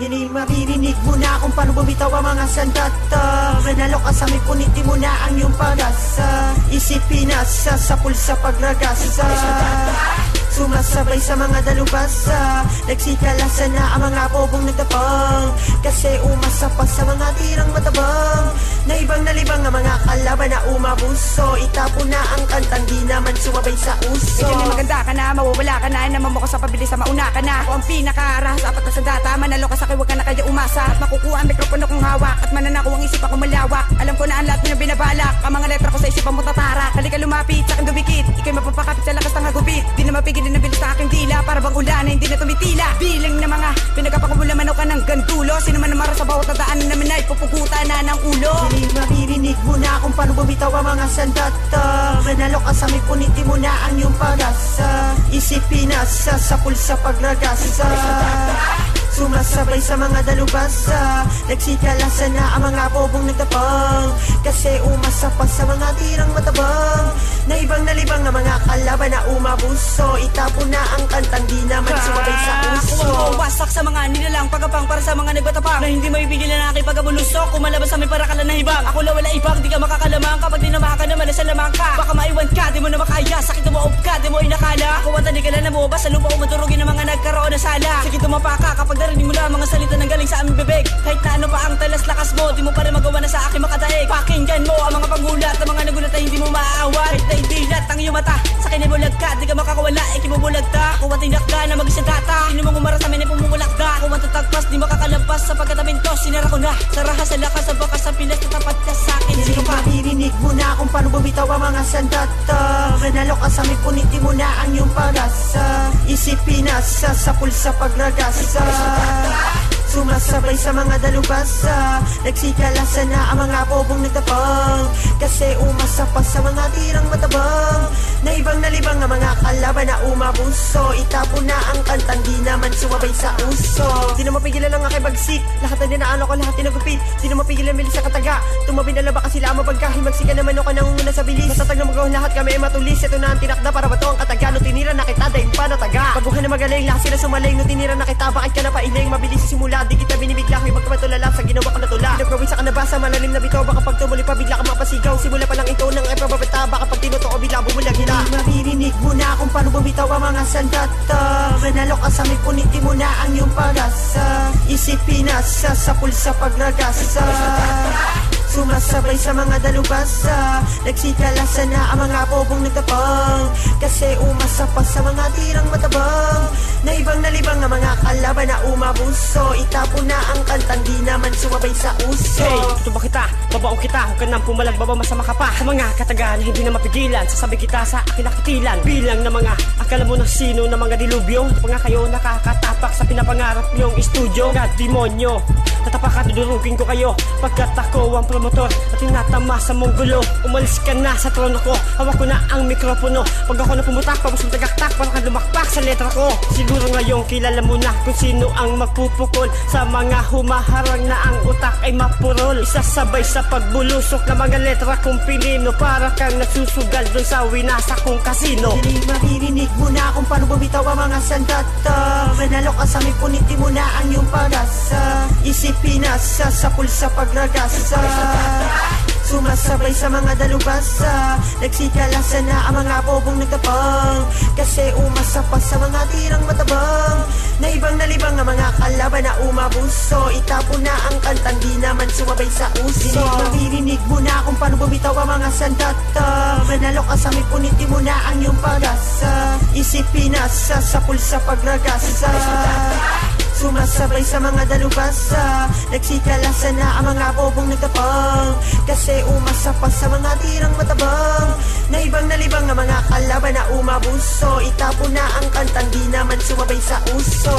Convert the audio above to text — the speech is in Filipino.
Hindi maririnig mo na kung paano bumitaw ang mga sandata. Manalo ka sa may puniti mo na ang iyong pag-asa. Isipin na sa pulsa pagragasa. Sumasabay sa mga dalubasa. Nagsikalasan na ang mga bobong nagtapang. Kasi umasa pa sa mga tirang matabang. Na ibang nalibang ang mga kalaban na umabuso. Itapo na ang kantang di naman sumabay sa uso. Medyo may maganda ka na, mawawala ka na. Naman mo ko sa pabilis sa mauna ka na. Ako ang pinaka-arahas, apat na sandata. Manalo ka sa akin, huwag ka na kaya umasa. At makukuha ang mikropono kong hawak. At mananako ang isip ako malawak. Alam ko na ang lahat mo yung binabalak. Ang mga letra ko sa isipan mo tatarak. Halika lumapit, sa akin dumikit. Ika'y mapapakapit sa lakas ng hagupit. Di na mapigil din ang bilis na aking dila. Para bang ulan na hindi na tumitila. Bilang na mga pinagkapakumula manaw ka ng gandulo. Sino man namara sa bawat nadaan namin ay pupugutan na ng ulo. Hindi maririnig mo na kung paano bumitaw ang mga sandata. Manalo ka sa may puniti mo na ang iyong pag-asa. Isipin na sa pulsa pagragasa. Sumasabay sa mga dalubasa. Nagsikalasan na ang mga bobong nagtapang. Kasi umasa pa sa mga tirang matabang. Na ibang nalibang ang mga kalaban na umabuso. Itapo na ang kantang di naman sumabay sa uso. Wasak sa mga nilalang pagapang para sa mga nagbatapang. Na hindi maibigil na aking pagkabulusok. Kumalabas sa may parakalan na hibang. Ako la wala ibang, di ka makakalamang. Kapag di na makakalaman na sa lamang ka. Baka maiwan ka, di mo na makaya. Sakit umoob ka, di mo inakala. Ako ang tanikalan na mo, basta lupa umaturugin ng mga nagkaroon na sala. Sige tumapa ka kapag narinig mo lang mga salita ng galing sa aming bibig. Kahit na ano pa ang talas lakas mo, di mo pa rin magawa na sa akin makadaig. Pakinggan mo ang mga panggulat, ang mga nagulat ay hindi mo maaawat. Kahit na idilat ang iyong mata, sa akin ay bulag ka, di ka makakawala, ikibubulag ta. Kung matindak ka na mag-isang data, sino mong umara sa amin ay pumumulak ka. Kung matatagpas, di makakalampas sa pagkataminto, sinara ko na. Saraha sa lakas, sa bakas, sa pilas, tatapat ka sa akin. Hindi maririnig mo na kung paano bumitaw ang mga sandata. Manalo ka sa may puniti mo na ang iyong pag-asa. Isipin na sa pulsa pagragasa. Sumasabay sa mga dalubasa. Nagsikalasan na ang mga bobong nagtapang. Kasi umasa pa sa mga tirang matabang. Na ibang nalibang ang mga kalaban na umabuso. Itapo na ang kantang di naman sumabay sa uso. Di na mapigilan ang aking bagsik. Lahat na dinaano ko, lahat tinagupit. Di na mapigilan bilis sa kataga. Tumabi na laba kasi lama pagkahimagsikan naman ako nangunguna sa bilis. Matatag na magawin lahat kami ay matulis. Ito na ang tinakda para bato ang kataga. No tinira na kita, dahin pa nataga. Pagbuhan na magaling, lahat sila sumaling. No tinira na kita, bakit ka na pailing? Mabilis simula, di kita binibigla. Huwag ka matulala sa ginawa ko na tula. Nagpawin sa kanabasa, malalim na bitaw. Baka pag tumuli pa, bigla ka mapasigaw. Simula pa lang ito ng epababata. Baka pag tinuto o bigla bumulag hila. Hindi maririnig mo na kung paano bumitaw ang mga sandata. Manalo ka sa may puniti mo na ang iyong pag-asa. Isipin na sa pulsa pagragasa. Sumasabay sa mga dalubasa. Nagsikalasan na ang mga bobong nagtapang. Kasi umasa pa sa mga tirang matabang. Na ibang nalibang ang mga kalaban na umabuso. Itapo na ang kantang di naman sumabay sa uso. Hey, tutuba kita, babaong kita. Huwag ka nang pumalag, baba masama ka pa. Sa mga katagaan hindi na mapigilan. Sasabi kita sa akin nakitilan. Bilang na mga akala mo ng sino na mga dilubyo. Di pa nga kayo nakakatapak sa pinapangarap niyong estudyo. Mga demonyo, tatapak at dudurugin ko kayo. Pagkat ako ang promotor at tinatama sa mong gulo. Umalis ka na sa trono ko, hawak ko na ang mikropono. Pag ako na pumutak, tapos mong tagaktak, parang ka lumakpak sa letra ko. Siguro ngayong kilala mo na kung sino ang magpupukol. Sa mga humaharang na ang utak ay mapurol. Isasabay sa pagbulusok ng mga letra kong pinino. Para kang nasusugal dun sa winasa kong kasino. Hindi maririnig mo na kung paano bumitaw ang mga sandata. Manalo ka sa may puniti mo na ang iyong pag-asa. Isipin na sa pulsa pagragasa. Sumasabay sa mga dalubasa. Nagsikalasan na ang mga bobong nagtapang. Kasi umasa pa sa mga tirang matabang. Na ibang nalibang ang mga kalaban na umabuso. Itapo na ang kantang di naman sumabay sa uso. Maririnig mo na kung paano bumitaw ang mga sandata. Manalo ka sa may puniti mo na ang iyong pag-asa. Isipin na sa pulsa pagragasa. Sumasabay sa mga dalubasa. Nagsikalasan na ang mga bobong nagtapang. Kasi umasa pa sa mga tirang matabang. Na ibang nalibang ang mga kalaban na umabuso. Itapo na ang kantang di naman sumabay sa uso.